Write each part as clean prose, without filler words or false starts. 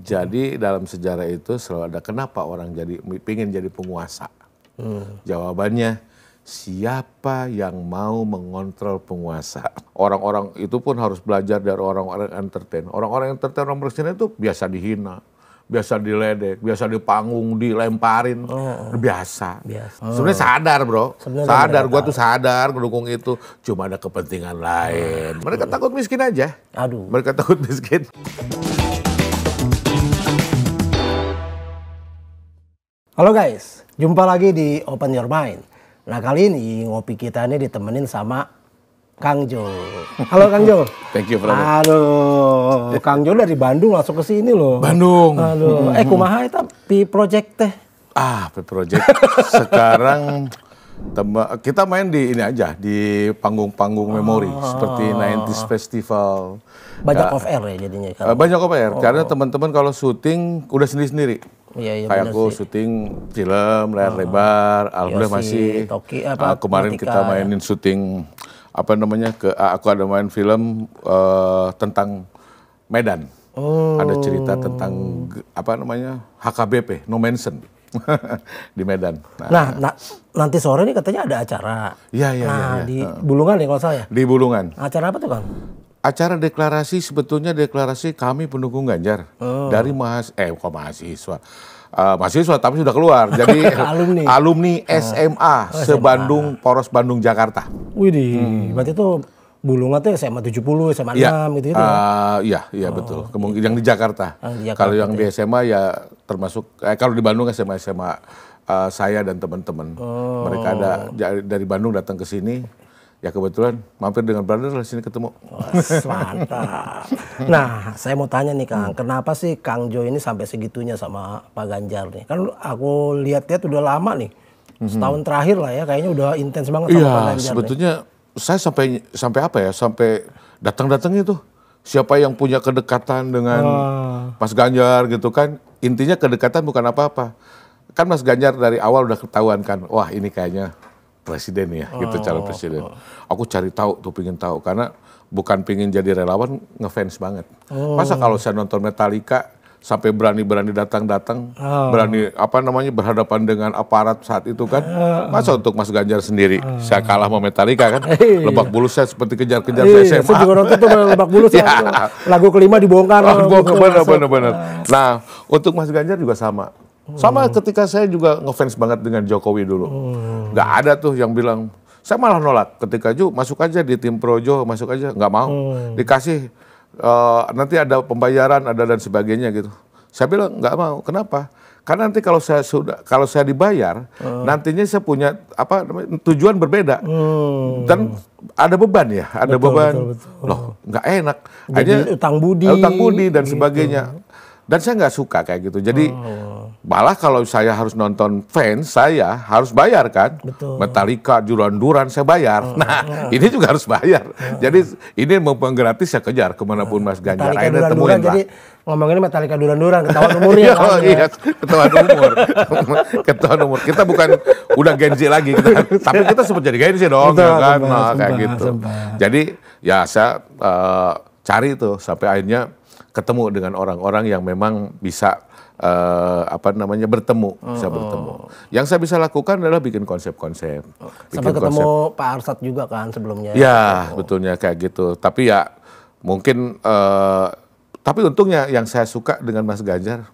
Jadi dalam sejarah itu selalu ada kenapa orang pengen jadi penguasa. Jawabannya, siapa yang mau mengontrol penguasa? Orang-orang itu pun harus belajar dari orang-orang entertain. Orang-orang entertain, orang presiden itu biasa dihina, biasa diledek, biasa dipanggung, dilemparin, biasa. Sebenarnya sadar bro, sadar, gue tuh sadar mendukung itu. Cuma ada kepentingan lain. Mereka takut miskin aja. Mereka takut miskin. Halo guys, jumpa lagi di Open Your Mind. Nah kali ini ngopi kita ini ditemenin sama Kang Jo. Halo Kang Jo. Thank you brother. Aduh, Kang Jo dari Bandung langsung ke sini loh. Bandung. Aduh, kumaha eta pi project teh? Pi project. Sekarang kita main di ini aja, di panggung-panggung memori seperti 90s Festival. Banyak off air ya jadinya. Banyak off air, karena teman-teman kalau syuting udah sendiri-sendiri. Iya, kayak aku syuting film layar lebar, alhamdulillah masih. Kemarin kita mainin syuting aku ada main film tentang Medan. Ada cerita tentang HKBP, No Mention di Medan. Nah, nanti sore ini katanya ada acara. Iya. Di Bulungan ya kalau saya. Di Bulungan. Acara apa tuh Kang? Acara deklarasi, sebetulnya deklarasi kami pendukung Ganjar dari mahasiswa. Mahasiswa tapi sudah keluar. Jadi alumni SMA se-Bandung, Poros Bandung Jakarta. Widih, berarti itu Bulungan tuh SMA 70, SMA 6 gitu ya? Iya betul. Kemungkinan yang di Jakarta. Kalau yang di SMA ya termasuk, kalau di Bandung SMA saya dan teman-teman. Mereka ada dari Bandung datang ke sini. Ya kebetulan mampir dengan brother di sini ketemu. Mantap. Nah, saya mau tanya nih Kang, kenapa sih Kang Jo ini sampai segitunya sama Pak Ganjar nih? Kan aku lihat-lihat udah lama nih. Setahun terakhir lah ya, kayaknya udah intens banget sama Pak Ganjar. Sebetulnya saya sampai apa ya? Sampai datang itu. Siapa yang punya kedekatan dengan Mas Ganjar gitu kan? Intinya kedekatan bukan apa-apa. Kan Mas Ganjar dari awal udah ketahuan kan, wah ini kayaknya presiden ya, gitu calon presiden. Aku cari tahu tuh, pingin tahu karena bukan pingin jadi relawan, ngefans banget. Masa kalau saya nonton Metallica sampai berani datang, berani berhadapan dengan aparat saat itu kan? Masa untuk Mas Ganjar sendiri saya kalah sama Metallica kan? Lebak Bulus saya seperti kejar-kejar saya SMA. Saya juga nonton tuh Lebak Bulus lagu kelima dibongkar. Benar. Nah, untuk Mas Ganjar juga sama. Sama ketika saya juga ngefans banget dengan Jokowi dulu. Nggak ada tuh yang bilang, saya malah nolak. Ketika masuk aja di tim Projo, masuk aja. Nggak mau. Dikasih, nanti ada pembayaran, ada dan sebagainya gitu. Saya bilang nggak mau. Kenapa? Karena nanti kalau saya dibayar, nantinya saya punya tujuan berbeda. Dan ada beban ya, ada beban. Betul. Loh, nggak enak. Jadi utang budi dan sebagainya. Dan saya nggak suka kayak gitu. Jadi malah kalau saya harus nonton fans, saya harus bayar kan. Metallica, Duran saya bayar. Nah, ini juga harus bayar. Jadi ini mau gratis saya kejar kemanapun Mas Ganjar. Akhirnya temuin lah. Jadi ngomongin Metallica Duran, ketahuan umurnya kan. Iya, ketahuan umur. Kita bukan udah Gen Z lagi, tapi kita sempat jadi Gen Z dong. Kan? Nah, kayak gitu. Jadi ya saya cari tuh sampai akhirnya ketemu dengan orang-orang yang memang bisa bertemu, bisa bertemu. Yang saya bisa lakukan adalah bikin konsep-konsep. Sampai ketemu Pak Arsad juga kan sebelumnya. Ya, betulnya kayak gitu. Tapi ya mungkin, tapi untungnya yang saya suka dengan Mas Ganjar,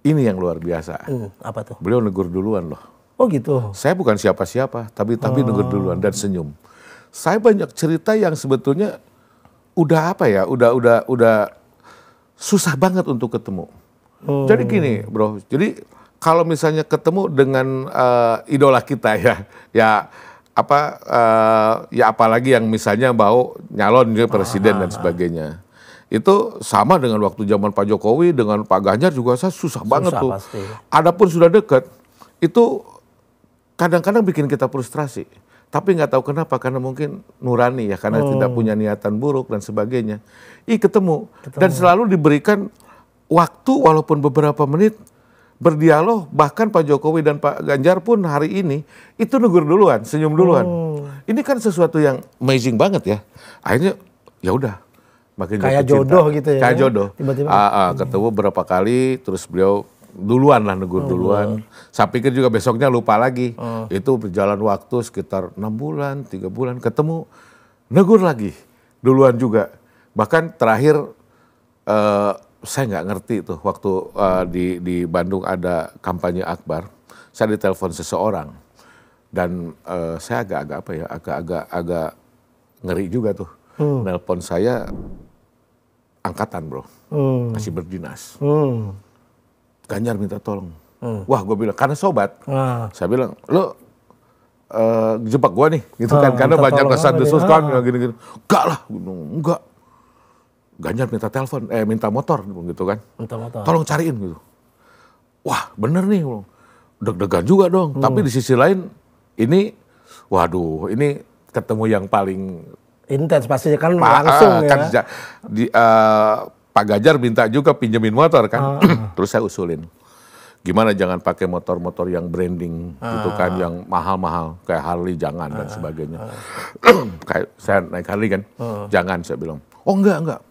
ini yang luar biasa. Apa tuh? Beliau negur duluan loh. Oh gitu? Saya bukan siapa-siapa, tapi negur duluan dan senyum. Saya banyak cerita yang sebetulnya udah susah banget untuk ketemu. Jadi gini bro, jadi kalau misalnya ketemu dengan idola kita ya apalagi yang misalnya mau nyalon juga presiden dan sebagainya. Itu sama dengan waktu zaman Pak Jokowi dengan Pak Ganjar juga saya susah banget tuh. Pasti. Adapun sudah dekat, itu kadang-kadang bikin kita frustrasi. Tapi nggak tahu kenapa, karena mungkin nurani ya, karena tidak punya niatan buruk dan sebagainya. Ketemu. Dan selalu diberikan waktu walaupun beberapa menit berdialog, bahkan Pak Jokowi dan Pak Ganjar pun hari ini itu negur duluan, senyum duluan. Ini kan sesuatu yang amazing banget ya. Akhirnya ya udah, makin kayak jatuh cinta. Jodoh gitu ya. Kayak jodoh. Tiba-tiba. Ketemu berapa kali, terus beliau duluan lah, negur duluan. Saya pikir juga besoknya lupa lagi. Itu berjalan waktu sekitar 6 bulan, 3 bulan, ketemu, negur lagi, duluan juga. Bahkan terakhir saya nggak ngerti tuh waktu di Bandung ada kampanye akbar, saya ditelepon seseorang dan saya agak ngeri juga tuh. Nelpon saya angkatan bro, masih berdinas. Ganjar minta tolong. Wah gue bilang, karena sobat. Saya bilang, lo jebak gue nih, gitu kan. Karena banyak kesan desus kan, gini-gini. Enggak lah, enggak. Ganjar minta telepon, minta motor, gitu kan. Minta motor. Tolong cariin, gitu. Wah bener nih, deg-degan juga dong. Tapi di sisi lain, ini, waduh, ini ketemu yang paling intens pastinya kan langsung ya. Pak Ganjar minta juga pinjemin motor kan. Terus saya usulin, gimana jangan pakai motor-motor yang branding gitu kan, yang mahal-mahal kayak Harley jangan dan sebagainya. Kayak saya naik Harley kan, jangan, saya bilang. Oh enggak,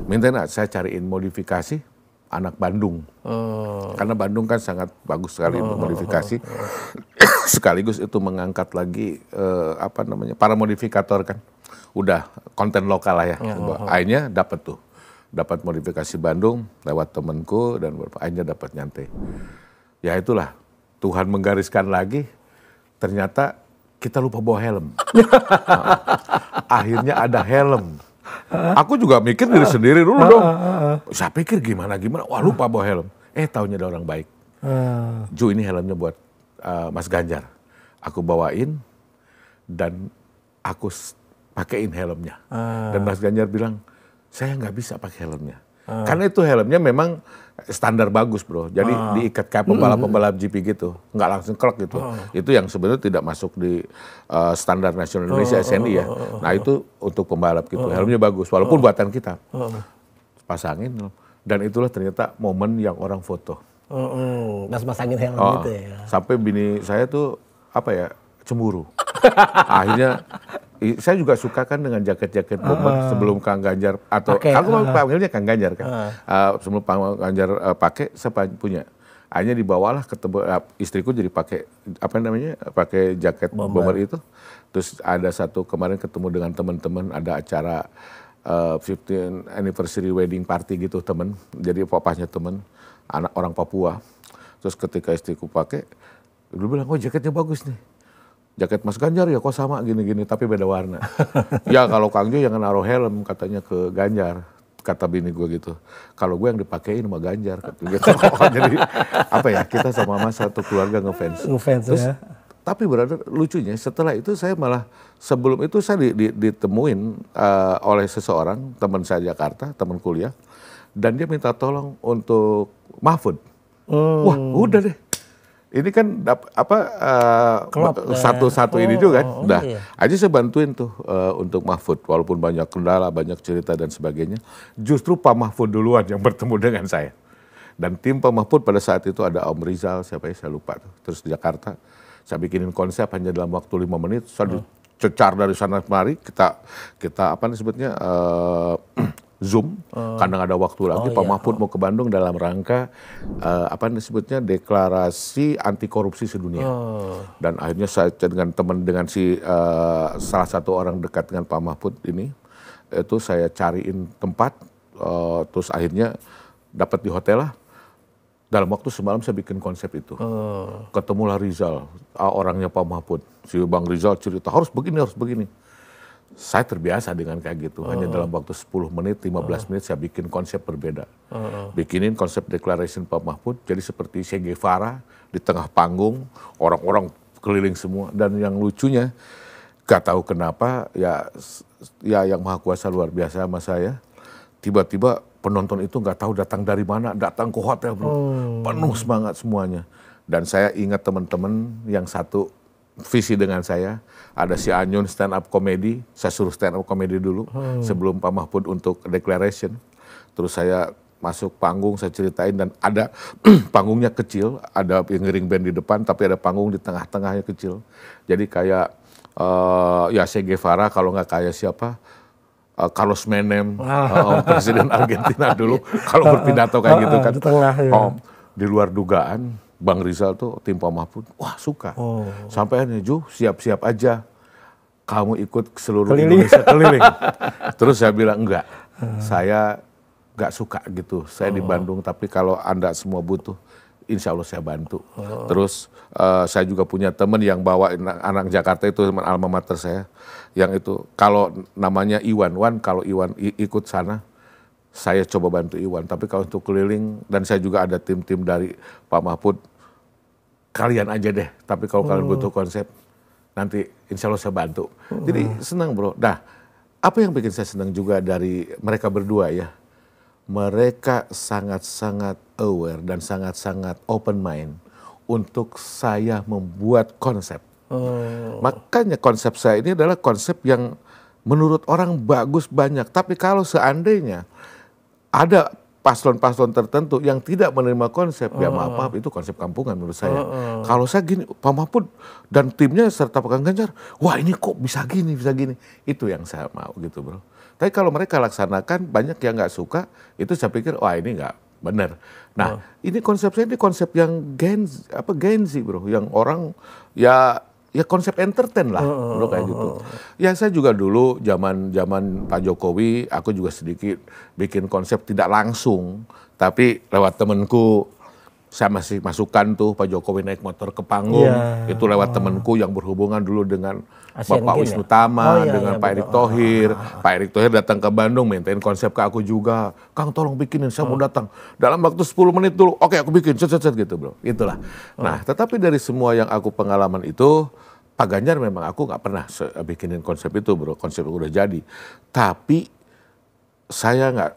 minta saya cariin modifikasi anak Bandung. Karena Bandung kan sangat bagus sekali untuk modifikasi. Sekaligus itu mengangkat lagi para modifikator kan. Udah konten lokal lah ya. Akhirnya dapat modifikasi Bandung lewat temanku dan akhirnya dapat nyantai. Ya itulah, Tuhan menggariskan lagi, ternyata kita lupa bawa helm. Akhirnya ada helm. Aku juga mikir diri sendiri dulu dong. Saya pikir gimana, wah lupa bawa helm. Taunya ada orang baik. Ju, ini helmnya buat Mas Ganjar. Aku bawain dan aku pakein helmnya. Dan Mas Ganjar bilang, saya nggak bisa pakai helmnya. Karena itu helmnya memang standar bagus bro. Jadi diikat kayak pembalap-pembalap GP gitu. Nggak langsung klek gitu. Itu yang sebenarnya tidak masuk di standar nasional Indonesia SNI ya. Nah itu untuk pembalap gitu. Helmnya bagus. Walaupun buatan kita. Pasangin. Dan itulah ternyata momen yang orang foto. Pas pasangin helm gitu ya. Sampai bini saya tuh cemburu. Akhirnya saya juga suka kan dengan jaket-jaket bomber sebelum Kang Ganjar atau aku panggilnya Kang Ganjar kan. Sebelum Kang Ganjar pakai, saya punya. Akhirnya dibawalah ketemu istriku jadi pakai pakai jaket bomber itu. Terus ada satu kemarin ketemu dengan teman-teman, ada acara 15th anniversary wedding party gitu teman. Jadi papahnya teman, anak orang Papua. Terus ketika istriku pakai, dia bilang, oh jaketnya bagus nih. Jaket Mas Ganjar ya kok sama gini-gini tapi beda warna. Ya kalau Kang Jo jangan naruh helm katanya ke Ganjar. Kata bini gue gitu. Kalau gue yang dipakein sama Ganjar. Gitu. Jadi kita sama mas satu keluarga ngefans. Terus, ya. Tapi brother lucunya setelah itu saya malah sebelum itu saya ditemuin oleh seseorang teman saya Jakarta, teman kuliah. Dan dia minta tolong untuk Mahfud. Wah udah deh. Ini kan satu ini juga kan. Nah, aja saya bantuin tuh untuk Mahfud. Walaupun banyak kendala, banyak cerita dan sebagainya. Justru Pak Mahfud duluan yang bertemu dengan saya. Dan tim Pak Mahfud pada saat itu ada Om Rizal, siapa ya saya lupa tuh. Terus di Jakarta, saya bikinin konsep hanya dalam waktu 5 menit. Saya dicecar dari sana kemari, kita Zoom, kadang ada waktu lagi Pak Mahfud mau ke Bandung dalam rangka deklarasi anti korupsi sedunia. Dan akhirnya saya dengan salah satu orang dekat dengan Pak Mahfud ini, itu saya cariin tempat, terus akhirnya dapat di hotel lah. Dalam waktu semalam saya bikin konsep itu. Ketemulah Rizal, orangnya Pak Mahfud. Si Bang Rizal cerita harus begini. Saya terbiasa dengan kayak gitu. Hanya dalam waktu 10 menit, 15 menit saya bikin konsep berbeda. Bikinin konsep declaration Pak Mahfud. Jadi seperti Che Guevara di tengah panggung, orang-orang keliling semua. Dan yang lucunya, gak tahu kenapa, ya yang Maha Kuasa luar biasa sama saya. Tiba-tiba penonton itu gak tahu datang dari mana, datang ke hotel bro. Penuh semangat semuanya. Dan saya ingat teman-teman yang satu visi dengan saya, ada si Anyun stand up comedy, saya suruh stand up comedy dulu sebelum Pak Mahfud untuk declaration. Terus saya masuk panggung, saya ceritain dan ada panggungnya kecil, ada yang ngiring band di depan, tapi ada panggung di tengah-tengahnya kecil. Jadi kayak Che Guevara kalau nggak kayak siapa, Carlos Menem, presiden Argentina dulu, kalau berpidato kayak gitu kan. Di tengah, ya. Di luar dugaan, Bang Rizal tuh tim Pak Mahfud, wah suka. Sampai akhirnya, Ju, siap-siap aja. Kamu ikut seluruh Indonesia keliling. Terus saya bilang, enggak, saya nggak suka gitu. Saya di Bandung, tapi kalau Anda semua butuh, insya Allah saya bantu. Terus saya juga punya teman yang bawa anak Jakarta itu, teman alma mater saya. Yang itu, kalau namanya Iwan, kalau Iwan ikut sana, saya coba bantu Iwan. Tapi kalau untuk keliling, dan saya juga ada tim-tim dari Pak Mahfud, kalian aja deh. Tapi kalau kalian butuh konsep, nanti insya Allah saya bantu. Jadi senang bro. Nah, apa yang bikin saya senang juga dari mereka berdua ya. Mereka sangat-sangat aware dan sangat-sangat open mind untuk saya membuat konsep. Makanya konsep saya ini adalah konsep yang menurut orang bagus banyak. Tapi kalau seandainya ada paslon-paslon tertentu yang tidak menerima konsep, ya maaf itu konsep kampungan menurut saya. Kalau saya gini, Pak Mahfud dan timnya serta Pak Ganjar, wah ini kok bisa gini, itu yang saya mau gitu bro. Tapi kalau mereka laksanakan, banyak yang nggak suka, itu saya pikir, wah ini nggak benar. Nah ini konsep saya, ini konsep yang Gen Z bro, yang orang ya konsep entertain lah, bro kayak gitu. Ya saya juga dulu zaman Pak Jokowi, aku juga sedikit bikin konsep tidak langsung, tapi lewat temenku saya masih masukkan tuh Pak Jokowi naik motor ke panggung, itu lewat temenku yang berhubungan dulu dengan Bapak Wisnu Tama, dengan Pak Erick Thohir. Pak Erick Thohir datang ke Bandung, mintain konsep ke aku juga. Kang tolong bikinin, saya mau datang. Dalam waktu 10 menit dulu, oke aku bikin, cet gitu bro. Itulah. Nah tetapi dari semua yang aku pengalaman itu, Pak Ganjar memang aku nggak pernah bikinin konsep itu bro, konsep udah jadi. Tapi saya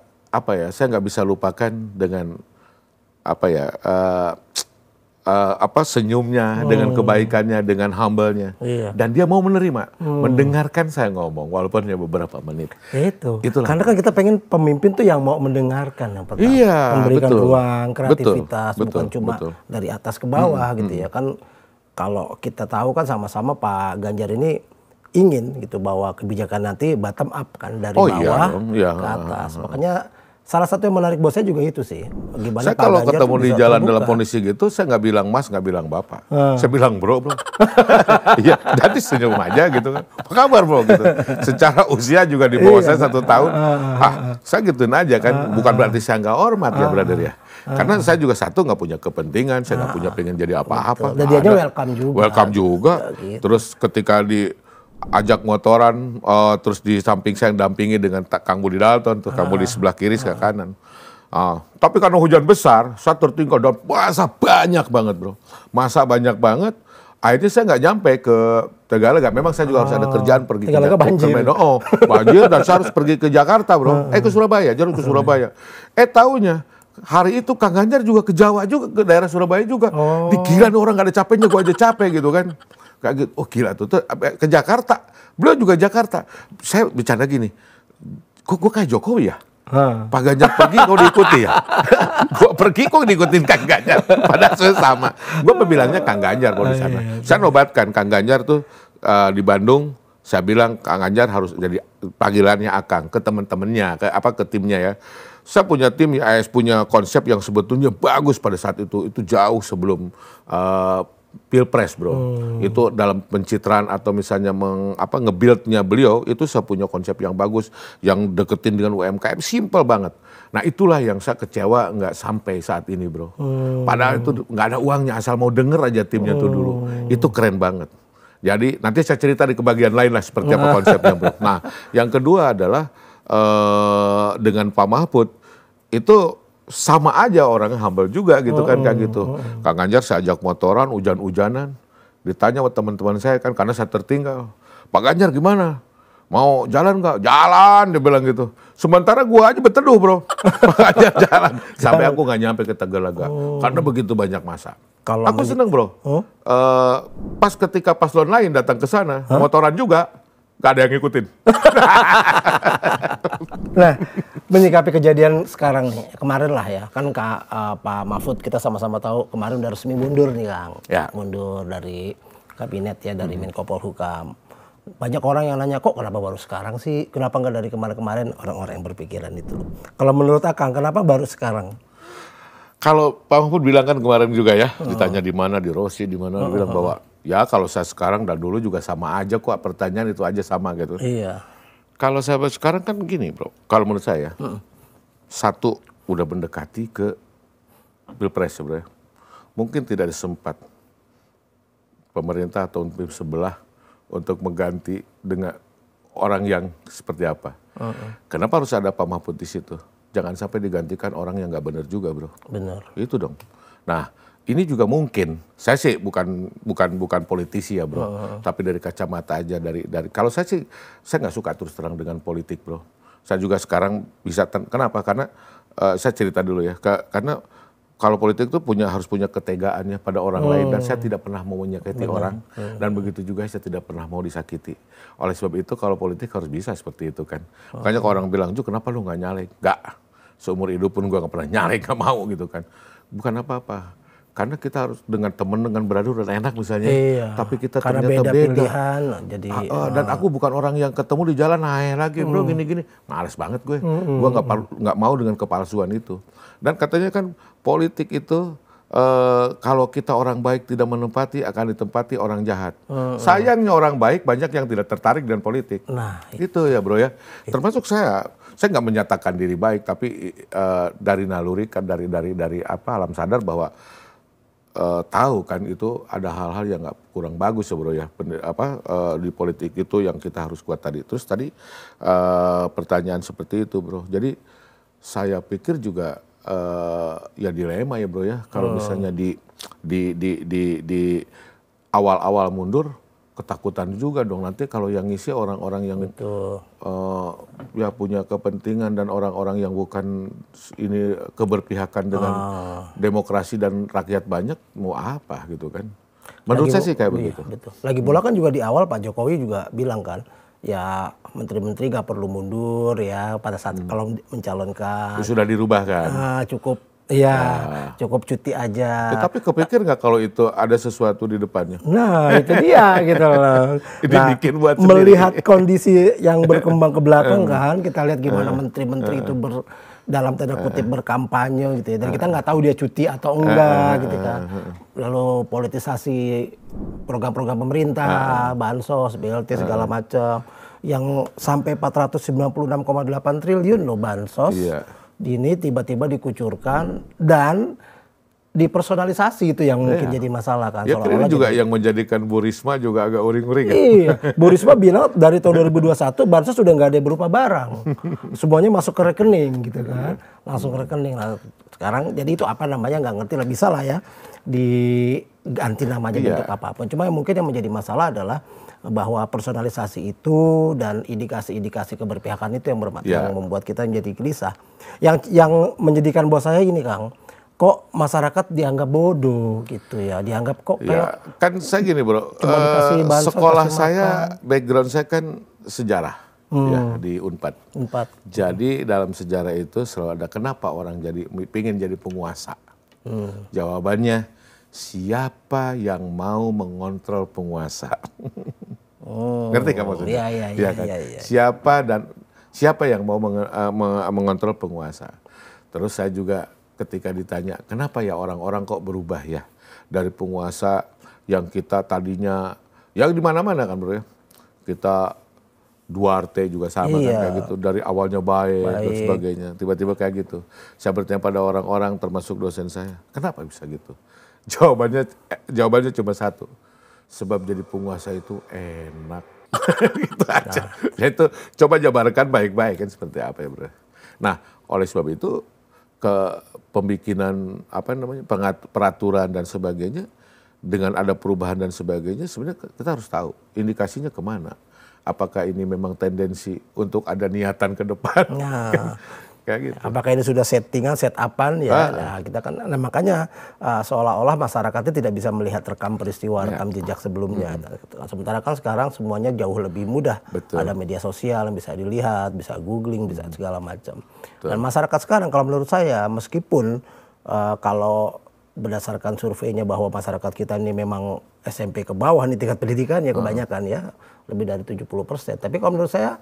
nggak bisa lupakan dengan senyumnya, dengan kebaikannya, dengan humble-nya. Dan dia mau menerima, mendengarkan saya ngomong walaupun hanya beberapa menit. Itulah. Karena kan kita pengen pemimpin tuh yang mau mendengarkan yang pertama. Memberikan ruang kreativitas, bukan cuma dari atas ke bawah gitu ya. Kan kalau kita tahu kan sama-sama Pak Ganjar ini ingin gitu bahwa kebijakan nanti bottom up kan dari bawah ke atas. Makanya salah satu yang menarik buat saya juga itu sih. Gimana saya kalau ketemu di jalan dalam kondisi gitu, saya nggak bilang mas, nggak bilang bapak. Saya bilang bro. Iya, jadi senyum aja gitu kan. Apa kabar bro gitu. Secara usia juga di bawah saya 1 tahun. Saya gituin aja kan. Bukan berarti saya nggak hormat ya brother ya. Karena saya juga satu nggak punya kepentingan, saya nggak punya pengen jadi apa-apa. Dan dia welcome juga. Welcome juga. Gitu. Terus ketika diajak motoran, terus di samping saya yang dampingi dengan Kang Budi Dalton, terus Kang Budi sebelah kiri, sebelah kanan. Tapi karena hujan besar, saya tertinggal dan masa banyak banget bro. Masa banyak banget. Akhirnya saya nggak nyampe ke Tegalega. Memang saya juga harus ada kerjaan pergi Tegalega ke banjir. Banjir dan saya harus pergi ke Jakarta bro. Ke Surabaya, jalan ke Surabaya. Taunya hari itu Kang Ganjar juga ke Jawa juga, ke daerah Surabaya juga. Dikira orang gak ada capeknya, gue aja capek gitu kan. Kayak gitu, gila tuh ke Jakarta. Beliau juga Jakarta. Saya bercanda gini, kok gue kayak Jokowi ya? Pak Ganjar pergi kok diikuti ya? Gue pergi kok diikutin Kang Ganjar. Padahal saya sama. Gue bilangnya Kang Ganjar kalau di sana. Saya nobatkan Kang Ganjar tuh di Bandung. Saya bilang Kang Ganjar harus jadi panggilannya Akang ke teman-temannya, ke timnya ya. Saya punya tim, AS punya konsep yang sebetulnya bagus pada saat itu jauh sebelum Pilpres bro. Itu dalam pencitraan atau misalnya nge-build-nya beliau, itu saya punya konsep yang bagus, yang deketin dengan UMKM, simple banget. Nah itulah yang saya kecewa nggak sampai saat ini bro. Padahal itu nggak ada uangnya, asal mau denger aja timnya tuh dulu. Itu keren banget. Jadi nanti saya cerita di kebagian lain lah seperti apa konsepnya bro. Nah yang kedua adalah dengan Pak Mahfud, itu sama aja orangnya humble juga gitu kan kayak gitu. Kang Ganjar saya ajak motoran, hujan-hujanan. Ditanya sama teman-teman saya kan karena saya tertinggal. Pak Ganjar gimana? Mau jalan nggak? Jalan dia bilang gitu. Sementara gua aja berteduh bro. Pak Ganjar jalan. Sampai aku nggak nyampe ke Tegalega. Karena begitu banyak masa. Aku seneng bro. Pas ketika paslon lain datang ke sana, motoran juga. Gak ada yang ngikutin. Nah, menyikapi kejadian sekarang nih, kemarin lah ya, kan Pak Mahfud kita sama-sama tahu kemarin udah resmi mundur nih Kang. Mundur dari kabinet ya, dari Menko Polhukam. Banyak orang yang nanya, kok kenapa baru sekarang sih? Kenapa nggak dari kemarin-kemarin? Orang-orang yang berpikiran itu. Kalau menurut Akang, kenapa baru sekarang? Kalau Pak Mahfud bilang kan kemarin juga ya, ditanya di mana, di Rosi, di mana, bilang bahwa ya kalau saya sekarang dan dulu juga sama aja kok, pertanyaan itu aja sama gitu. Iya. Kalau saya sekarang kan gini bro, kalau menurut saya, satu udah mendekati ke Pilpres sebenarnya. Mungkin tidak sempat pemerintah atau tim sebelah untuk mengganti dengan orang yang seperti apa. Kenapa harus ada Pak Mahfud di situ? Jangan sampai digantikan orang yang nggak benar juga, bro. Benar. Itu dong. Nah, ini juga mungkin. Saya sih bukan politisi ya, bro. Tapi dari kacamata aja dari kalau saya sih saya nggak suka terus terang dengan politik, bro. Saya juga sekarang bisa kenapa? Karena saya cerita dulu ya. Karena kalau politik itu harus punya ketegaannya pada orang lain, dan saya tidak pernah mau menyakiti orang, dan begitu juga saya tidak pernah mau disakiti. Oleh sebab itu kalau politik harus bisa seperti itu kan. Makanya kalau orang bilang, Ju kenapa lu nggak nyalek? Nggak, seumur hidup pun gue nggak pernah nyalek, nggak mau gitu kan. Bukan apa-apa. Karena kita harus dengan teman, dengan beradur dan enak misalnya. Iya, tapi kita karena ternyata beda pilihan. Jadi, dan aku bukan orang yang ketemu di jalan, lagi bro gini-gini. Males banget gue. Gue nggak mau dengan kepalsuan itu. Dan katanya kan politik itu kalau kita orang baik tidak menempati, akan ditempati orang jahat. Sayangnya orang baik banyak yang tidak tertarik dengan politik. Nah, itu ya bro ya. Termasuk saya nggak menyatakan diri baik, tapi dari naluri kan dari alam sadar bahwa tahu kan itu ada hal-hal yang nggak kurang bagus ya bro ya, di politik itu yang kita harus kuat tadi. Terus tadi pertanyaan seperti itu bro. Jadi saya pikir juga ya dilema ya bro ya, kalau misalnya di awal-awal mundur, ketakutan juga dong nanti kalau yang ngisi orang-orang yang ya punya kepentingan dan orang-orang yang bukan ini keberpihakan dengan demokrasi dan rakyat banyak, mau apa gitu kan. Menurut saya sih kayak begitu. Betul. Lagi pula kan juga di awal Pak Jokowi juga bilang kan, ya menteri-menteri gak perlu mundur ya pada saat kalau mencalonkan. Sudah dirubah kan. Cukup. Iya, cukup cuti aja. Tapi kepikir nggak kalau itu ada sesuatu di depannya? Nah, itu dia gitu loh. Dibikin buat melihat kondisi yang berkembang ke belakang kan, kita lihat gimana menteri-menteri itu dalam tanda kutip berkampanye gitu ya. Dan kita nggak tahu dia cuti atau enggak gitu kan. Lalu politisasi program-program pemerintah, bansos, BLT segala macam. Yang sampai 496,8 triliun loh bansos. Iya. Ini tiba-tiba dikucurkan dan dipersonalisasi, itu yang mungkin jadi masalah kan. Ya ini juga yang menjadikan Bu Risma juga agak uring-uring kan. Iya, Bu Risma bilang dari tahun 2021 bansos sudah nggak ada berupa barang, semuanya masuk ke rekening gitu kan, langsung ke rekening. Nah, sekarang jadi itu apa namanya nggak ngerti lah, bisa lah ya diganti namanya bentuk apapun. Cuma yang mungkin yang menjadi masalah adalah bahwa personalisasi itu dan indikasi-indikasi keberpihakan itu yang yang membuat kita menjadi gelisah. Yang menjadikan buat saya ini Kang, kok masyarakat dianggap bodoh gitu ya, dianggap kok kayak kan saya gini bro, sekolah saya, background saya kan sejarah ya di Unpad. Jadi dalam sejarah itu selalu ada kenapa orang pengen jadi penguasa. Jawabannya, siapa yang mau mengontrol penguasa? Ngerti nggak maksudnya? Iya. Siapa yang mau mengontrol penguasa? Terus saya juga ketika ditanya, kenapa ya orang-orang kok berubah ya dari penguasa yang kita tadinya yang di mana-mana kan bro ya, kita Duarte juga sama kan kayak gitu, dari awalnya baik dan sebagainya, tiba-tiba kayak gitu. Saya bertanya pada orang-orang termasuk dosen saya, kenapa bisa gitu? Jawabannya cuma satu, sebab jadi penguasa itu enak. Gitu aja. Nah, itu coba jabarkan baik-baik kan seperti apa ya bro. Nah oleh sebab itu ke pembikinan peraturan dan sebagainya, dengan ada perubahan dan sebagainya, sebenarnya kita harus tahu indikasinya kemana. Apakah ini memang tendensi untuk ada niatan ke depan? Kayak gitu. Apakah ini sudah settingan, set-upan ya? Nah, kita kan, makanya seolah-olah masyarakatnya tidak bisa melihat rekam peristiwa, rekam jejak sebelumnya. Sementara kan sekarang semuanya jauh lebih mudah. Betul. Ada media sosial yang bisa dilihat, bisa googling, bisa segala macam. Dan masyarakat sekarang kalau menurut saya, meskipun kalau berdasarkan surveinya bahwa masyarakat kita ini memang SMP ke bawah nih tingkat pendidikannya kebanyakan ya. Lebih dari 70%. Tapi kalau menurut saya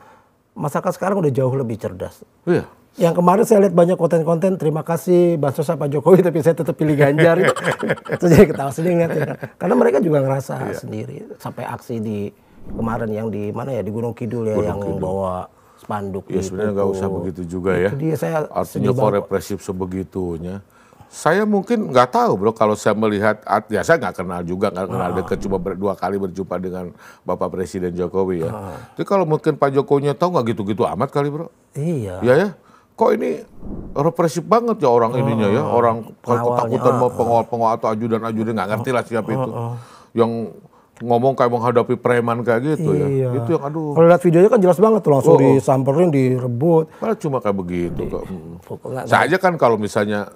masyarakat sekarang udah jauh lebih cerdas. Iya. Yang kemarin saya lihat banyak konten-konten, terima kasih bansos Pak Jokowi tapi saya tetap pilih Ganjar. Itu jadi ketawa sendiri ya. Karena mereka juga ngerasa sendiri. Sampai aksi di kemarin yang di mana ya, di Gunung Kidul ya, yang bawa spanduk. Ya sebenarnya nggak usah begitu juga ya. Dia saya artinya kok represif sebegitunya. Saya mungkin nggak tahu bro, kalau saya melihat, ya saya nggak kenal juga, nggak kenal dekat, cuma 2 kali berjumpa dengan Bapak Presiden Jokowi ya. Tapi kalau mungkin Pak Jokowinya tahu nggak gitu-gitu amat kali bro. Iya. Ya ya, kok ini represif banget ya orang ininya ya, orang ketakutan mau pengawal atau ajudan nggak ngerti lah siapa itu. Yang ngomong kayak menghadapi preman kayak gitu ya. Itu yang aduh. Kalau lihat videonya kan jelas banget tuh, langsung disamperin, direbut. Padahal cuma kayak begitu kok. Saya aja kan kalau misalnya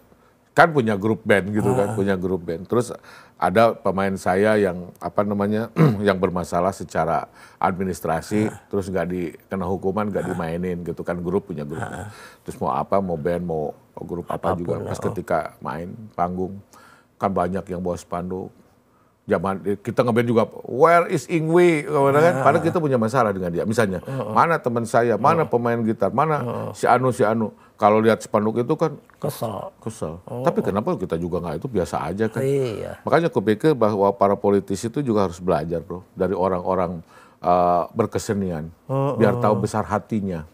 kan punya grup band gitu kan, punya grup band. Terus ada pemain saya yang apa namanya yang bermasalah secara administrasi, terus nggak dikena hukuman, nggak dimainin gitu kan, grup punya grup. Terus mau apa, mau band, mau grup apa juga, pas ketika main panggung kan banyak yang bawa spanduk. Zaman kita ngeband juga, where is Ingwi, kan? Padahal kita punya masalah dengan dia. Misalnya, mana teman saya, mana pemain gitar, mana si Anu. Kalau lihat spanduk itu kan kesel. Tapi kenapa kita juga nggak, itu biasa aja kan. Makanya aku pikir bahwa para politisi itu juga harus belajar bro, dari orang-orang berkesenian, biar tahu besar hatinya.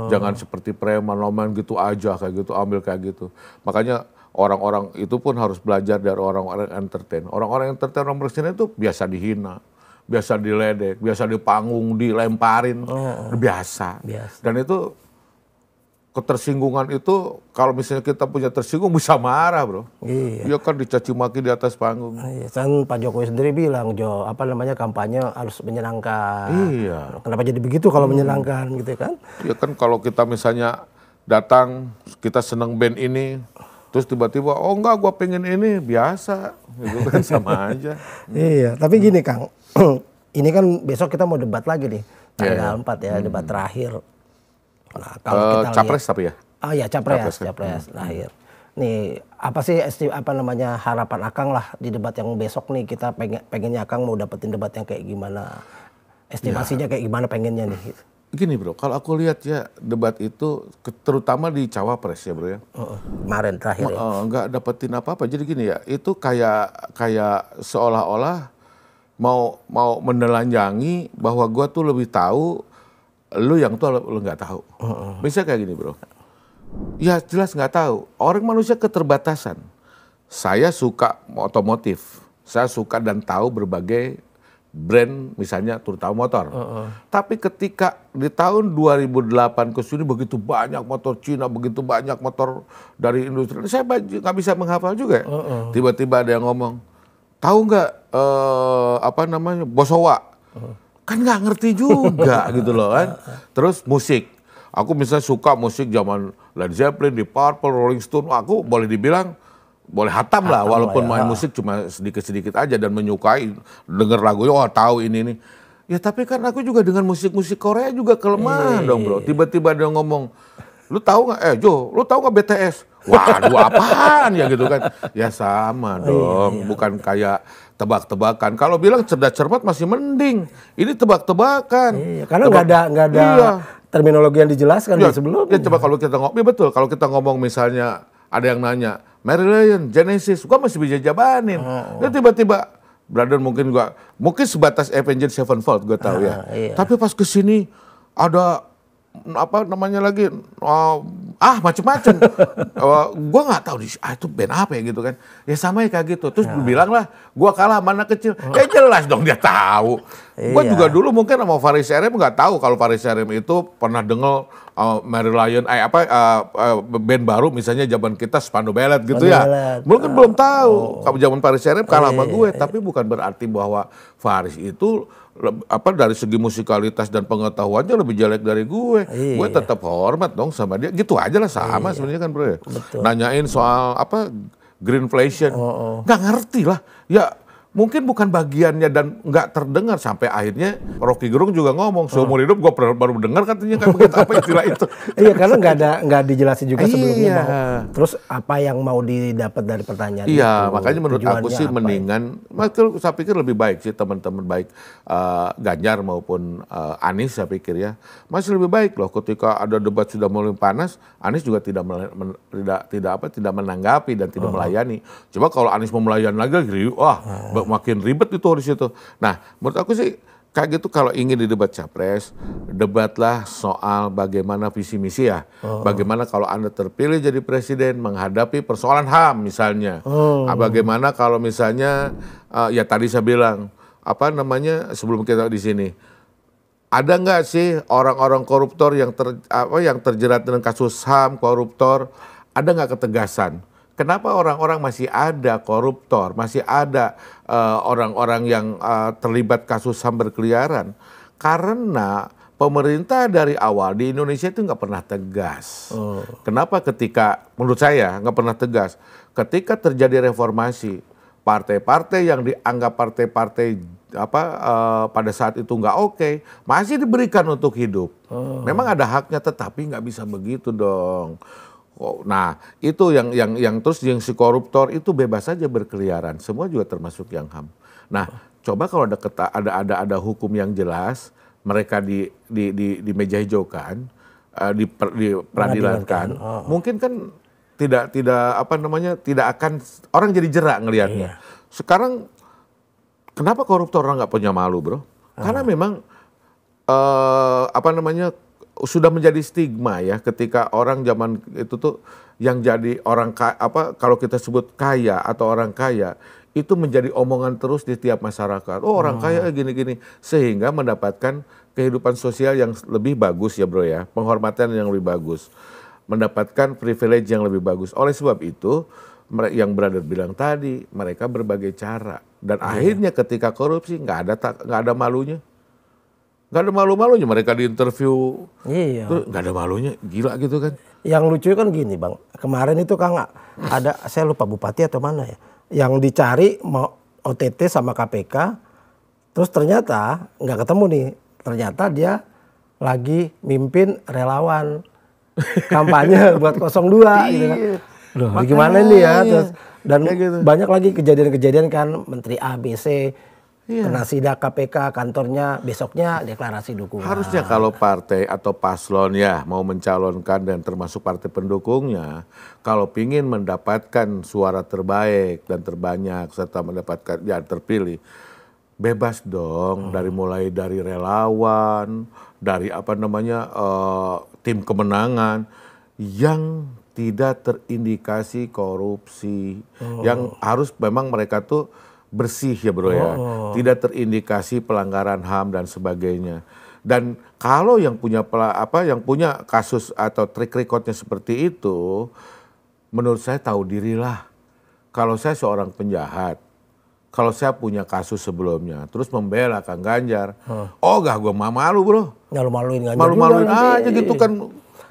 Jangan seperti preman, loman gitu aja, kayak gitu, ambil kayak gitu. Makanya orang-orang itu pun harus belajar dari orang-orang entertain. Orang-orang entertain, orang berkesenian itu biasa dihina, biasa diledek, biasa dipanggung, dilemparin, biasa. Dan itu ketersinggungan itu, kalau misalnya kita punya tersinggung bisa marah bro. Iya kan, dicaci maki di atas panggung. Kan Pak Jokowi sendiri bilang, kampanye harus menyenangkan. Kenapa jadi begitu kalau menyenangkan gitu kan? Iya kan, kalau kita misalnya datang, kita seneng band ini, terus tiba-tiba, oh enggak, gua pengen ini, biasa, gitu kan, sama aja. Iya, tapi gini Kang, ini kan besok kita mau debat lagi nih, tanggal 4 ya, debat terakhir. Nah, kalau kita capres lihat, tapi ya? Oh ya, capres terakhir. Nih, apa sih harapan Akang lah di debat yang besok nih, kita pengennya Akang mau dapetin debat yang kayak gimana? Estimasinya kayak gimana pengennya nih? Gini bro, kalau aku lihat ya debat itu terutama di cawapres ya bro ya. Kemarin terakhir ya. Nggak dapetin apa-apa. Jadi gini ya, itu kayak seolah-olah mau menelanjangi bahwa gua tuh lebih tahu, lu yang tuh lu nggak tahu. Misalnya kayak gini bro. Ya jelas nggak tahu. Orang manusia keterbatasan. Saya suka otomotif. Saya suka dan tahu berbagai brand misalnya terutama motor. Tapi ketika di tahun 2008 ke sini begitu banyak motor Cina, begitu banyak motor dari industri, saya nggak bisa menghafal juga. Tiba-tiba ada yang ngomong, tahu nggak Bosowa? Kan nggak ngerti juga gitu loh kan. Terus musik, aku misalnya suka musik zaman Led Zeppelin, Deep Purple, Rolling Stone, aku boleh dibilang boleh hatam lah, walaupun main musik cuma sedikit-sedikit aja dan menyukai, denger lagunya, oh tahu ini. Ya tapi kan aku juga dengan musik-musik Korea juga kelemahan dong bro. Tiba-tiba dia ngomong, lu tahu nggak, Jo, lu tahu nggak BTS? Waduh apaan ya gitu kan. Ya sama dong, bukan kayak tebak-tebakan. Kalau bilang cerdas cermat masih mending. Ini tebak-tebakan. Karena nggak ada terminologi yang dijelaskan di sebelumnya. Ya coba kalau kita ngomong, betul. Kalau kita ngomong misalnya ada yang nanya, Marillion, Genesis, gua masih bisa jabanin. Dia tiba-tiba, brother mungkin sebatas Avenged Sevenfold gue tahu ya. Tapi pas kesini ada macem-macem. Gue nggak tahu itu band apa ya gitu kan. Ya sama ya kayak gitu. Terus bilang lah, gue kalah mana kecil. Ya jelas dong dia tahu. Gue juga dulu mungkin sama Faris RM nggak tahu kalau Faris RM itu pernah denger Marillion, band baru misalnya zaman kita Spandau Ballet gitu ya. Mungkin belum tahu. Kalau zaman Faris RM kalah sama gue. Tapi bukan berarti bahwa Faris itu dari segi musikalitas dan pengetahuannya lebih jelek dari gue. Gue tetap hormat dong sama dia. Gitu aja lah sama sebenarnya kan bro. Nanyain soal Greenflation. Nggak ngerti lah. Ya mungkin bukan bagiannya dan nggak terdengar sampai akhirnya Rocky Gerung juga ngomong seumur hidup gue baru dengar katanya kayak begitu apa istilah itu. Iya, karena nggak dijelasin juga sebelumnya. Iya. Terus apa yang mau didapat dari pertanyaan Iya, itu? makanya menurut aku sih Tujuannya apa mendingan, saya pikir lebih baik sih teman-teman baik Ganjar maupun Anies saya pikir ya. Masih lebih baik loh ketika ada debat sudah mulai panas, Anies juga tidak menanggapi dan tidak melayani. Coba kalau Anies mau melayani lagi, wah makin ribet itu di situ. Nah, menurut aku sih kayak gitu kalau ingin di debat capres, debatlah soal bagaimana visi misi ya. Bagaimana kalau Anda terpilih jadi presiden menghadapi persoalan HAM misalnya. Bagaimana kalau misalnya ya tadi saya bilang apa namanya sebelum kita di sini. Ada nggak sih orang-orang koruptor yang terjerat dengan kasus HAM, koruptor, ada nggak ketegasan? Kenapa orang-orang masih ada koruptor, masih ada orang-orang yang terlibat kasus HAM berkeliaran? Karena pemerintah dari awal di Indonesia itu nggak pernah tegas. Kenapa menurut saya nggak pernah tegas? Ketika terjadi reformasi, partai-partai yang dianggap partai-partai pada saat itu nggak oke, masih diberikan untuk hidup. Memang ada haknya, tetapi nggak bisa begitu dong. Nah, itu yang terus yang si koruptor itu bebas saja berkeliaran. Semua juga termasuk yang HAM. Nah, coba kalau ada hukum yang jelas, mereka di meja hijaukan, diperadilankan, mungkin kan tidak akan orang jadi jerak ngelihatnya. Sekarang kenapa koruptor orang nggak punya malu, bro? Karena memang sudah menjadi stigma ya ketika orang zaman itu tuh yang jadi orang kalau kita sebut kaya atau orang kaya itu menjadi omongan terus di tiap masyarakat. Oh, orang kaya gini-gini sehingga mendapatkan kehidupan sosial yang lebih bagus ya, bro ya. Penghormatan yang lebih bagus. Mendapatkan privilege yang lebih bagus. Oleh sebab itu yang brother bilang tadi, mereka berbagai cara dan akhirnya ketika korupsi nggak ada malunya. Nggak ada malu-malunya mereka diinterview. Iya. Tuh nggak ada malunya, gila gitu kan. Yang lucu kan gini Bang, kemarin itu Kang ada, saya lupa bupati atau mana ya, yang dicari mau OTT sama KPK, terus ternyata nggak ketemu nih, ternyata dia lagi mimpin relawan kampanye buat 02 gitu kan. Loh, gimana nih ya, terus, dan gitu. Banyak lagi kejadian-kejadian kan, Menteri A, B, C, kena sidak KPK kantornya, besoknya deklarasi dukungan. Harusnya kalau partai atau paslon ya mau mencalonkan dan termasuk partai pendukungnya, kalau ingin mendapatkan suara terbaik dan terbanyak serta mendapatkan terpilih, bebas dong mulai dari relawan, dari tim kemenangan yang tidak terindikasi korupsi, yang harus memang mereka tuh bersih ya bro ya, tidak terindikasi pelanggaran HAM dan sebagainya. Dan kalau yang punya kasus atau track recordnya seperti itu, menurut saya tahu dirilah. Kalau saya seorang penjahat, kalau saya punya kasus sebelumnya, terus membela Kang Ganjar, gak gue malu bro. Malu-maluin Ganjar. Malu-maluin aja gitu kan.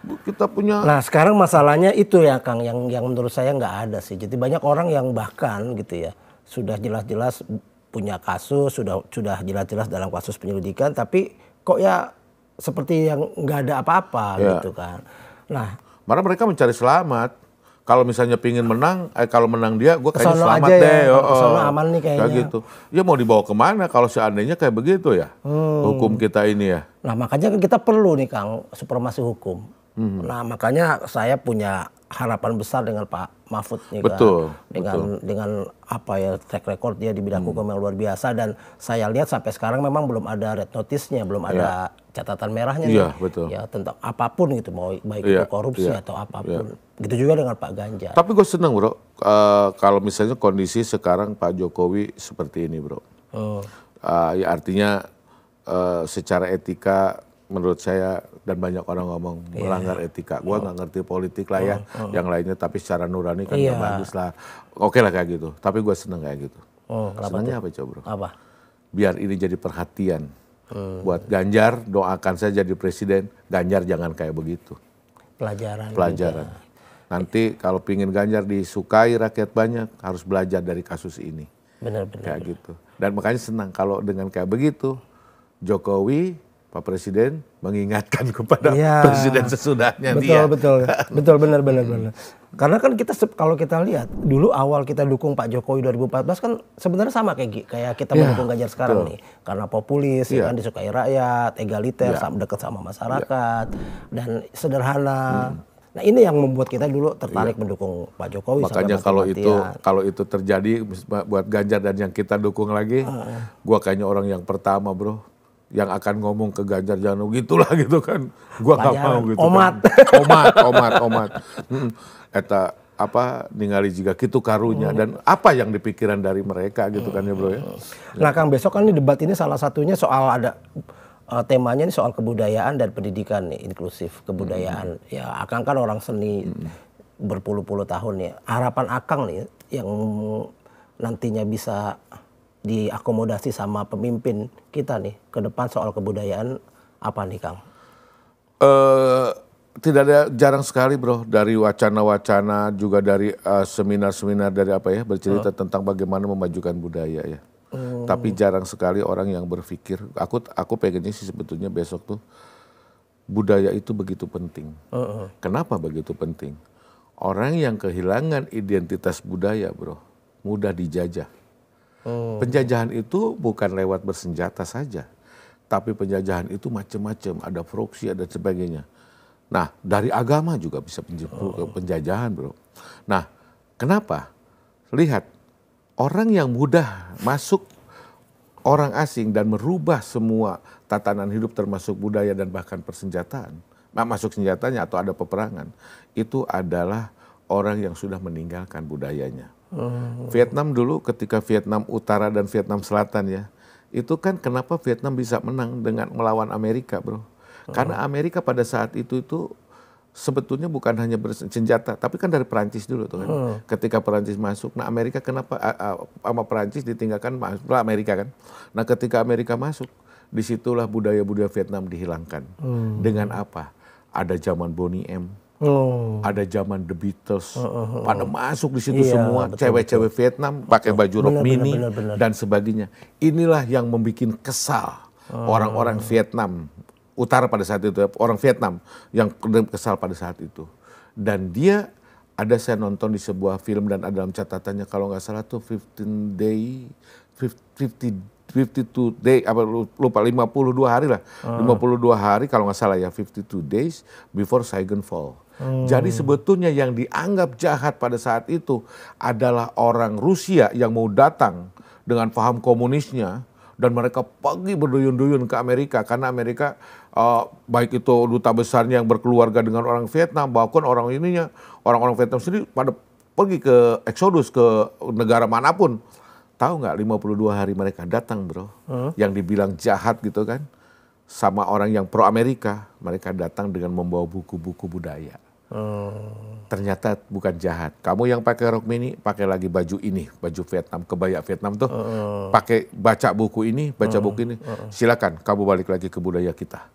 Kita punya. Nah sekarang masalahnya itu ya Kang, yang menurut saya nggak ada sih. Jadi banyak orang yang bahkan gitu ya, sudah jelas-jelas punya kasus, sudah jelas-jelas dalam kasus penyelidikan, tapi kok ya seperti yang nggak ada apa-apa gitu kan. Nah, karena mereka mencari selamat. Kalau misalnya pingin menang, kalau menang dia, gue kayaknya selamat aja deh. Kesono aman nih kayaknya. Kayak gitu. Ya mau dibawa kemana kalau seandainya kayak begitu ya, hukum kita ini ya. Nah makanya kan kita perlu nih Kang supremasi hukum. Nah makanya saya punya harapan besar dengan Pak Mahfud nih kan, dengan apa ya track record dia di bidang hukum yang luar biasa, dan saya lihat sampai sekarang memang belum ada red notice-nya, belum ada catatan merahnya nih, ya tentang apapun gitu, mau baik itu korupsi atau apapun. Gitu juga dengan Pak Ganjar. Tapi gue seneng bro, kalau misalnya kondisi sekarang Pak Jokowi seperti ini bro, ya artinya secara etika menurut saya dan banyak orang ngomong melanggar etika. Gua nggak ngerti politik lah ya, yang lainnya, tapi secara nurani kan gak bagus lah. Oke lah kayak gitu. Tapi gue seneng kayak gitu. Senangnya apa coba bro? Apa? Biar ini jadi perhatian buat Ganjar. Doakan saya jadi presiden. Ganjar jangan kayak begitu. Pelajaran. Juga. Nanti kalau pingin Ganjar disukai rakyat banyak, harus belajar dari kasus ini. Benar-benar. Kayak gitu. Dan makanya senang kalau dengan kayak begitu, Jokowi, Pak Presiden mengingatkan kepada presiden sesudahnya dia. Betul, benar. Karena kan kita kalau kita lihat dulu awal kita dukung Pak Jokowi 2014 kan sebenarnya sama kayak kita mendukung Ganjar sekarang nih, karena populis, kan disukai rakyat, egaliter, dekat sama masyarakat dan sederhana. Nah ini yang membuat kita dulu tertarik mendukung Pak Jokowi. Makanya kalau itu terjadi buat Ganjar dan yang kita dukung lagi, gua kayaknya orang yang pertama bro, yang akan ngomong ke Ganjar jangan gitulah gitu kan. Gua nggak mau gitu. Omat. Eta apa ningali juga gitu karunya dan apa yang dipikiran dari mereka gitu kan ya bro ya. Nah Kang, besok kan ini debat ini salah satunya soal ada temanya ini soal kebudayaan dan pendidikan nih, inklusif kebudayaan. Ya Akang kan orang seni berpuluh-puluh tahun ya. Harapan Akang nih yang nantinya bisa diakomodasi sama pemimpin kita nih ke depan soal kebudayaan apa nih Kang? Tidak ada, jarang sekali bro dari wacana-wacana juga dari seminar-seminar dari apa ya bercerita tentang bagaimana memajukan budaya ya. Tapi jarang sekali orang yang berpikir. Aku pengennya sih sebetulnya besok tuh budaya itu begitu penting. Kenapa begitu penting? Orang yang kehilangan identitas budaya bro mudah dijajah. Penjajahan itu bukan lewat bersenjata saja, tapi penjajahan itu macam-macam, ada proksi, ada sebagainya. Nah, dari agama juga bisa penjajahan, bro. Nah, kenapa? Lihat, orang yang mudah masuk orang asing dan merubah semua tatanan hidup termasuk budaya dan bahkan persenjataan, masuk senjatanya atau ada peperangan, itu adalah orang yang sudah meninggalkan budayanya. Vietnam dulu ketika Vietnam Utara dan Vietnam Selatan ya, itu kan kenapa Vietnam bisa menang dengan melawan Amerika, bro? Karena Amerika pada saat itu sebetulnya bukan hanya bersenjata, tapi kan dari Perancis dulu tuh kan. Ketika Perancis masuk, nah Amerika kenapa sama Perancis ditinggalkan masuklah Amerika kan. Nah ketika Amerika masuk, disitulah budaya-budaya Vietnam dihilangkan. Dengan apa? Ada zaman Boney M, ada zaman The Beatles, pada masuk di situ semua cewek-cewek Vietnam pakai baju rok mini dan sebagainya. Inilah yang membuat kesal orang-orang Vietnam Utara pada saat itu, orang Vietnam yang kesal pada saat itu. Dan dia saya nonton di sebuah film dan ada dalam catatannya kalau nggak salah tuh 52 day, lupa 52 hari lah, 52 hari kalau nggak salah ya, 52 days before Saigon Fall. Jadi sebetulnya yang dianggap jahat pada saat itu adalah orang Rusia yang mau datang dengan paham komunisnya dan mereka pergi berduyun-duyun ke Amerika karena Amerika baik itu duta besarnya yang berkeluarga dengan orang Vietnam, bahkan orang Vietnam sendiri pada pergi ke eksodus ke negara manapun. Tahu nggak 52 hari mereka datang bro, yang dibilang jahat gitu kan, sama orang yang pro Amerika, mereka datang dengan membawa buku-buku budaya. Ternyata bukan jahat. Kamu yang pakai rok mini, pakai lagi baju ini, baju Vietnam, kebaya Vietnam tuh, pakai baca buku ini, silakan kamu balik lagi ke budaya kita.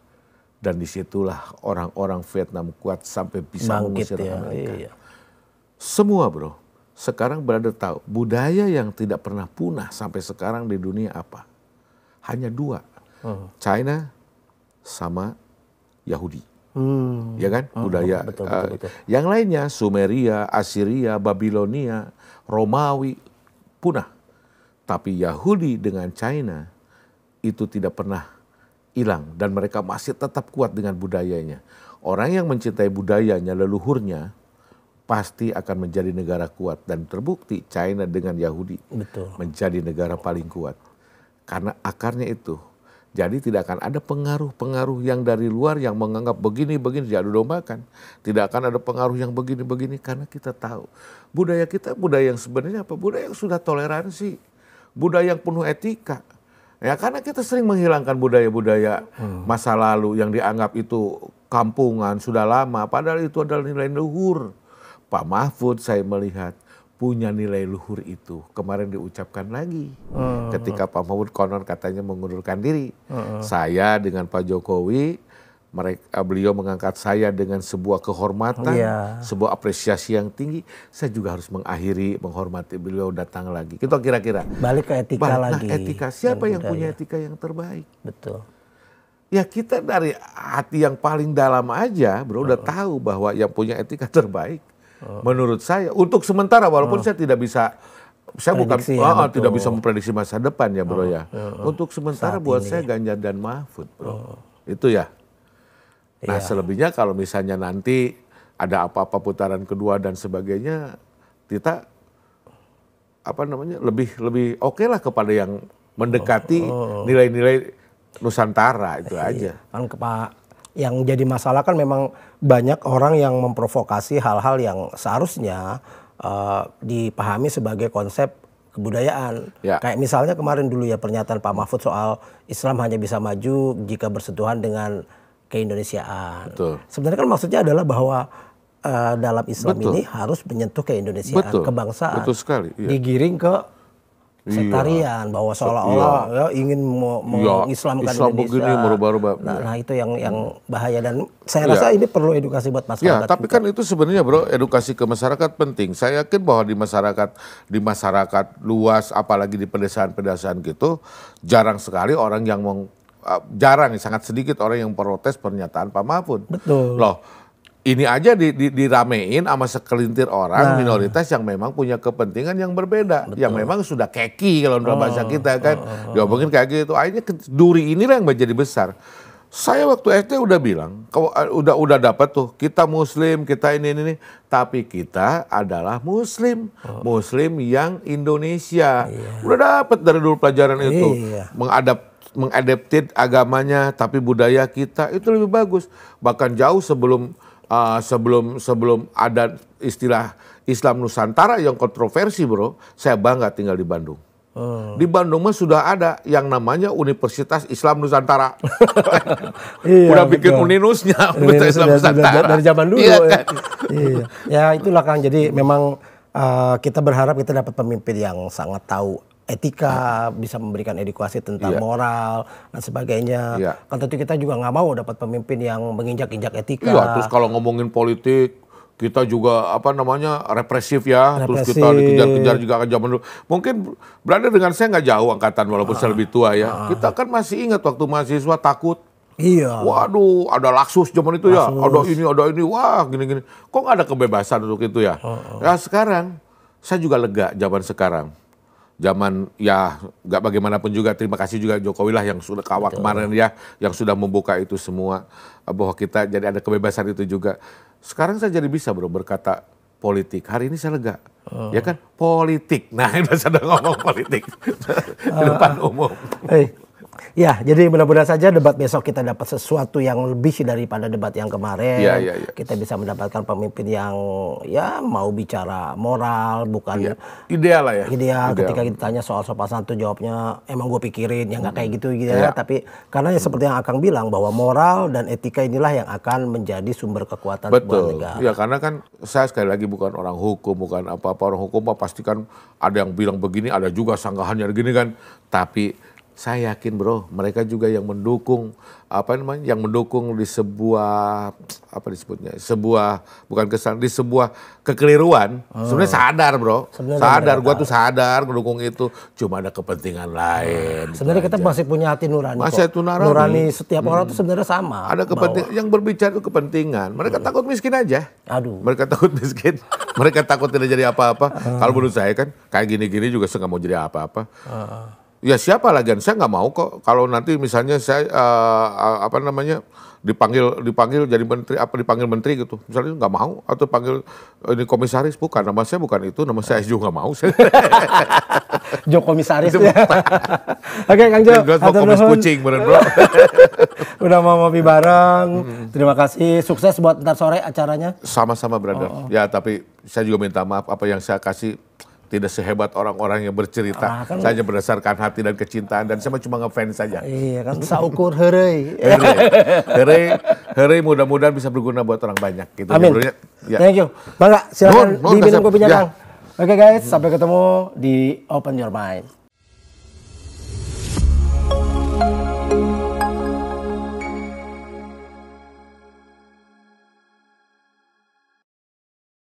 Dan disitulah orang-orang Vietnam kuat sampai bisa mengusir mereka. Iya. Semua bro, sekarang berada tahu budaya yang tidak pernah punah sampai sekarang di dunia apa? Hanya dua, China sama Yahudi. Ya kan, budaya. Betul. Yang lainnya Sumeria, Assyria, Babilonia, Romawi punah. Tapi Yahudi dengan China itu tidak pernah hilang dan mereka masih tetap kuat dengan budayanya. Orang yang mencintai budayanya, leluhurnya, pasti akan menjadi negara kuat dan terbukti China dengan Yahudi menjadi negara paling kuat karena akarnya itu. Jadi tidak akan ada pengaruh-pengaruh yang dari luar yang menganggap begini-begini diadu dombakan. Tidak akan ada pengaruh yang begini-begini karena kita tahu budaya kita budaya yang sebenarnya apa? Budaya yang sudah toleransi, budaya yang penuh etika. Ya karena kita sering menghilangkan budaya-budaya masa lalu yang dianggap itu kampungan sudah lama, padahal itu adalah nilai luhur. Pak Mahfud saya melihat punya nilai luhur itu. Kemarin diucapkan lagi ketika Pak Mahfud konon katanya mengundurkan diri. Saya dengan Pak Jokowi beliau mengangkat saya dengan sebuah kehormatan, sebuah apresiasi yang tinggi, saya juga harus menghormati beliau datang lagi. Itu kira-kira. Balik ke etika lagi. Etika, siapa yang punya etika yang terbaik? Betul. Ya kita dari hati yang paling dalam aja, bro, udah tahu bahwa yang punya etika terbaik, menurut saya, untuk sementara, walaupun saya tidak bisa, saya prediksi, tidak bisa memprediksi masa depan ya, bro ya. Untuk sementara buat saya Ganjar dan Mahfud, bro. Itu ya. Nah selebihnya kalau misalnya nanti ada apa-apa putaran kedua dan sebagainya, kita lebih oke lah kepada yang mendekati nilai-nilai Nusantara itu aja. Kan yang jadi masalah kan memang banyak orang yang memprovokasi hal-hal yang seharusnya dipahami sebagai konsep kebudayaan. Kayak misalnya kemarin dulu ya pernyataan Pak Mahfud soal Islam hanya bisa maju jika bersentuhan dengan keindonesiaan. Sebenarnya kan maksudnya adalah bahwa dalam Islam ini harus menyentuh keindonesiaan, kebangsaan. Betul sekali. Digiring ke sektarian, bahwa seolah-olah ingin mengislamkan Islam Indonesia. Begini, merubah-rubah. Nah itu yang bahaya, dan saya rasa ini perlu edukasi buat masyarakat. Tapi kan itu sebenarnya, bro, edukasi ke masyarakat penting. Saya yakin bahwa di masyarakat luas, apalagi di pedesaan-pedesaan gitu, jarang sekali orang yang sangat sedikit orang yang protes pernyataan Pak Mahfud. Betul. Loh, ini aja diramein sama sekelintir orang minoritas yang memang punya kepentingan yang berbeda. Yang memang sudah keki kalau dalam bahasa kita kan. Diomongin kayak gitu. Akhirnya duri inilah yang menjadi besar. Saya waktu SD udah bilang, udah dapat tuh, kita Muslim, kita ini. Tapi kita adalah Muslim. Muslim yang Indonesia. Udah dapat dari dulu pelajaran itu. Mengadapted agamanya, tapi budaya kita itu lebih bagus. Bahkan jauh sebelum ada istilah Islam Nusantara yang kontroversi, bro, saya bangga tinggal di Bandung. Di Bandung mah sudah ada yang namanya Universitas Islam Nusantara. Udah bikin Uninusnya, Universitas Islam Nusantara. Dari zaman dulu. Kan? Ya itulah Kang. Jadi memang kita berharap kita dapat pemimpin yang sangat tahu etika, bisa memberikan edukasi tentang moral dan sebagainya. Kan tentu kita juga nggak mau dapat pemimpin yang menginjak-injak etika. Terus kalau ngomongin politik, kita juga represif ya. Terus kita dikejar-kejar juga ke zaman dulu. Mungkin berada dengan saya nggak jauh angkatan walaupun saya lebih tua ya. Kita kan masih ingat waktu mahasiswa takut. Waduh, ada Laksus zaman itu ya. Ada ini, wah gini-gini. Kok nggak ada kebebasan untuk itu ya? Ya sekarang, saya juga lega zaman sekarang. Zaman ya nggak bagaimanapun juga, terima kasih juga Jokowi lah yang sudah kawal kemarin ya, yang sudah membuka itu semua, bahwa kita jadi ada kebebasan itu juga. Sekarang saya jadi bisa, bro, berkata politik. Hari ini saya lega, ya kan, politik. Nah ini sudah ngomong politik di depan umum. Ya, jadi mudah-mudahan saja debat besok kita dapat sesuatu yang lebih daripada debat yang kemarin. Kita bisa mendapatkan pemimpin yang mau bicara moral, bukan ideal lah ya. Ideal. Ketika kita tanya soal sopan santun, jawabnya emang gue pikirin, yang nggak kayak gitu ya. Tapi karena seperti yang Akang bilang, bahwa moral dan etika inilah yang akan menjadi sumber kekuatan sebuah negara. Ya karena kan saya sekali lagi bukan orang hukum, bukan apa-apa. Orang hukum pasti kan ada yang bilang begini, ada juga sanggahannya begini kan. Tapi saya yakin, bro, mereka juga yang mendukung yang mendukung di sebuah di sebuah kekeliruan. Sebenarnya sadar, bro. Sadar, gua tuh sadar mendukung itu. Cuma ada kepentingan lain. Sebenarnya kita masih punya hati nurani. Masih hati nurani. Nurani setiap orang tuh sebenarnya sama. Ada kepentingan, yang berbicara itu kepentingan. Mereka takut miskin aja. Mereka takut miskin. Mereka takut tidak jadi apa-apa. Kalau menurut saya kan kayak gini-gini juga saya nggak mau jadi apa-apa. Ya siapa lagi? Saya nggak mau kok kalau nanti misalnya saya dipanggil jadi menteri, dipanggil menteri gitu. Misalnya nggak mau, atau panggil ini komisaris, bukan, nama saya bukan itu, nama saya juga nggak mau. Jo komisaris. Oke, Kang Jo. Komis kucing bener, bro. Udah mau ngopi bareng. Terima kasih. Sukses buat ntar sore acaranya. Sama-sama, brother. Ya, tapi saya juga minta maaf apa yang saya kasih tidak sehebat orang-orang yang bercerita. Saya hanya berdasarkan hati dan kecintaan, dan saya cuma ngefans saja. Iya kan, saukur heureuy. Heureuy mudah-mudahan bisa berguna buat orang banyak. Gitu. Amin. Thank you. Bangga, silakan diminum kopinya, Kang. Oke guys, sampai ketemu di Open Your Mind.